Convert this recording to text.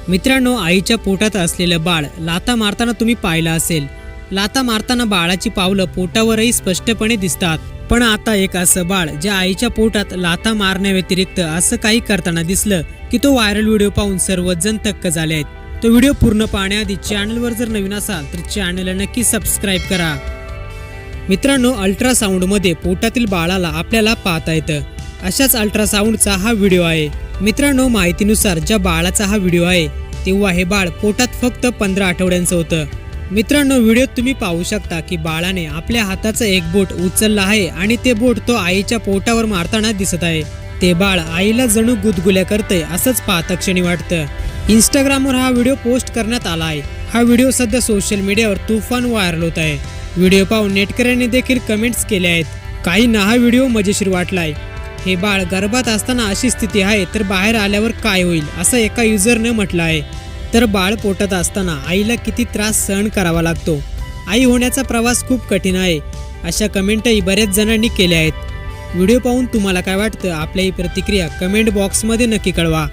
मित्रांनो, आईच्या पोटात असलेलं बाळ लाथा मारताना तुम्ही पाहिलं असेल. लाथा मारताना बाळाची पावलं पोटावरही स्पष्टपणे दिसतात. पण आता एक असं बाळ ज्या आईच्या पोटात लाथा मारण्याव्यतिरिक्त असं काही करताना दिसलं की तो व्हायरल व्हिडिओ पाहून सर्वजण थक्क झाले आहेत. तो व्हिडिओ पूर्ण पाहण्याआधी चॅनलवर जर नवीन असाल तर चॅनलला नक्की सबस्क्राईब करा. मित्रांनो, अल्ट्रासाऊंड मध्ये पोटातील बाळाला आपल्याला पाहता येतं. अशाच अल्ट्रासाऊंडचा हा व्हिडिओ आहे. मित्रांनो, माहितीनुसार ज्या बाळाचा हा व्हिडिओ आहे तेव्हा हे बाळ पोटात फक्त 15 आठवड्यांचं होतं. मित्रांनो, व्हिडिओत तुम्ही पाहू शकता की बाळाने आपल्या हाताचं एक बोट उचललं आहे आणि ते बोट तो आईच्या पोटावर मारताना दिसत आहे. ते बाळ आईला जणू गुदगुल्या करतंय असंच पाहता क्षणी वाटतं. इंस्टाग्रामवर हा व्हिडिओ पोस्ट करण्यात आला आहे. हा व्हिडिओ सध्या सोशल मीडियावर तुफान व्हायरल होत आहे. व्हिडिओ पाहून नेटकऱ्यांनी देखील कमेंट्स केल्या आहेत. काहींना हा व्हिडिओ मजेशीर वाटलाय. हे बाळ गर्भात असताना अशी स्थिती आहे तर बाहेर आल्यावर काय होईल असं एका युजरने म्हटलं आहे. तर बाळ पोटात असताना आईला किती त्रास सहन करावा लागतो. आई होण्याचा प्रवास खूप कठीण आहे अशा कमेंटही बऱ्याच जणांनी केल्या आहेत. व्हिडिओ पाहून तुम्हाला काय वाटतं आपल्या ही प्रतिक्रिया कमेंट बॉक्समध्ये नक्की कळवा.